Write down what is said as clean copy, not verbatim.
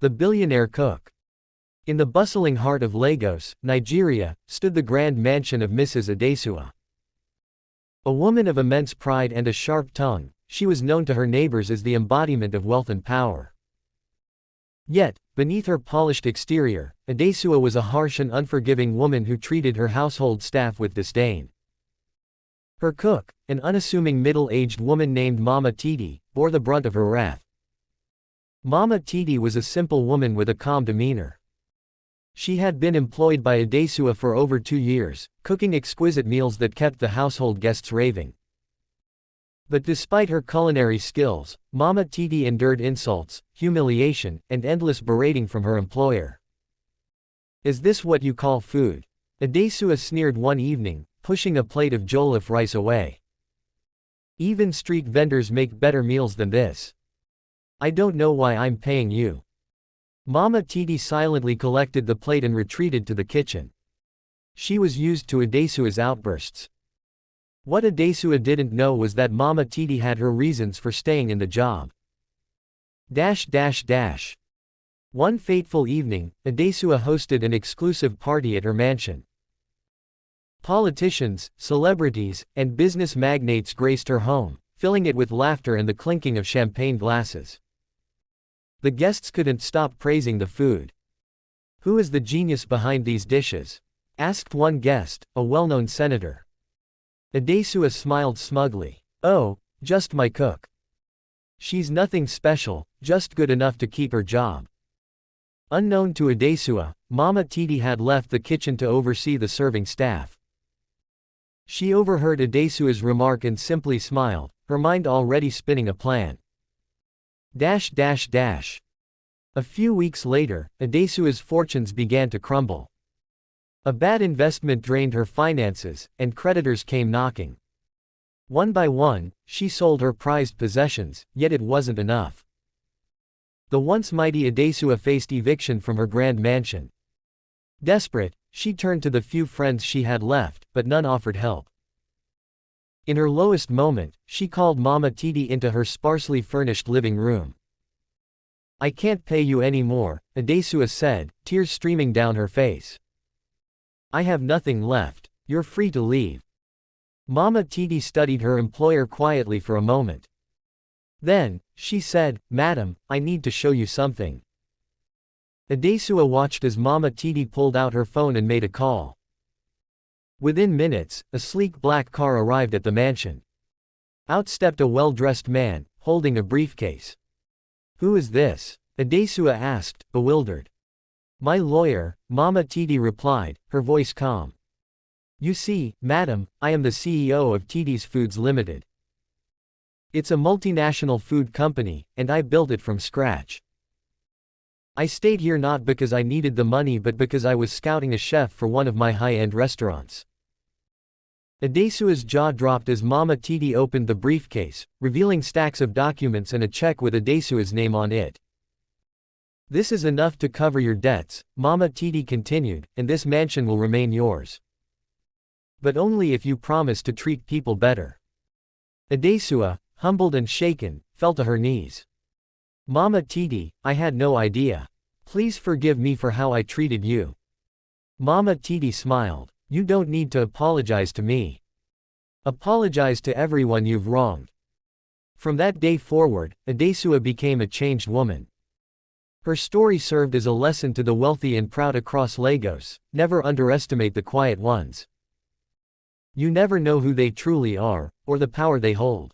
The Billionaire Cook. In the bustling heart of Lagos, Nigeria, stood the grand mansion of Mrs. Adesua. A woman of immense pride and a sharp tongue, she was known to her neighbors as the embodiment of wealth and power. Yet, beneath her polished exterior, Adesua was a harsh and unforgiving woman who treated her household staff with disdain. Her cook, an unassuming middle-aged woman named Mama Titi, bore the brunt of her wrath. Mama Titi was a simple woman with a calm demeanor. She had been employed by Adesua for over 2 years, cooking exquisite meals that kept the household guests raving. But despite her culinary skills, Mama Titi endured insults, humiliation, and endless berating from her employer. "Is this what you call food?" Adesua sneered one evening, pushing a plate of jollof rice away. "Even street vendors make better meals than this. I don't know why I'm paying you." Mama Titi silently collected the plate and retreated to the kitchen. She was used to Adesua's outbursts. What Adesua didn't know was that Mama Titi had her reasons for staying in the job. One fateful evening, Adesua hosted an exclusive party at her mansion. Politicians, celebrities, and business magnates graced her home, filling it with laughter and the clinking of champagne glasses. The guests couldn't stop praising the food. "Who is the genius behind these dishes?" asked one guest, a well-known senator. Adesua smiled smugly. "Oh, just my cook. She's nothing special, just good enough to keep her job." Unknown to Adesua, Mama Titi had left the kitchen to oversee the serving staff. She overheard Adesua's remark and simply smiled, her mind already spinning a plan. A few weeks later, Adesua's fortunes began to crumble. A bad investment drained her finances, and creditors came knocking. One by one, she sold her prized possessions, yet it wasn't enough. The once mighty Adesua faced eviction from her grand mansion. Desperate, she turned to the few friends she had left, but none offered help. In her lowest moment, she called Mama Titi into her sparsely furnished living room. "I can't pay you any more," Adesua said, tears streaming down her face. "I have nothing left. You're free to leave." Mama Titi studied her employer quietly for a moment. Then, she said, "Madam, I need to show you something." Adesua watched as Mama Titi pulled out her phone and made a call. Within minutes, a sleek black car arrived at the mansion. Out stepped a well-dressed man, holding a briefcase. "Who is this?" Adesua asked, bewildered. "My lawyer," Mama Titi replied, her voice calm. "You see, madam, I am the CEO of Titi's Foods Limited. It's a multinational food company, and I built it from scratch. I stayed here not because I needed the money but because I was scouting a chef for one of my high-end restaurants." Adesua's jaw dropped as Mama Titi opened the briefcase, revealing stacks of documents and a check with Adesua's name on it. "This is enough to cover your debts," Mama Titi continued, "and this mansion will remain yours. But only if you promise to treat people better." Adesua, humbled and shaken, fell to her knees. "Mama Titi, I had no idea. Please forgive me for how I treated you." Mama Titi smiled. "You don't need to apologize to me. Apologize to everyone you've wronged." From that day forward, Adesua became a changed woman. Her story served as a lesson to the wealthy and proud across Lagos: never underestimate the quiet ones. You never know who they truly are, or the power they hold.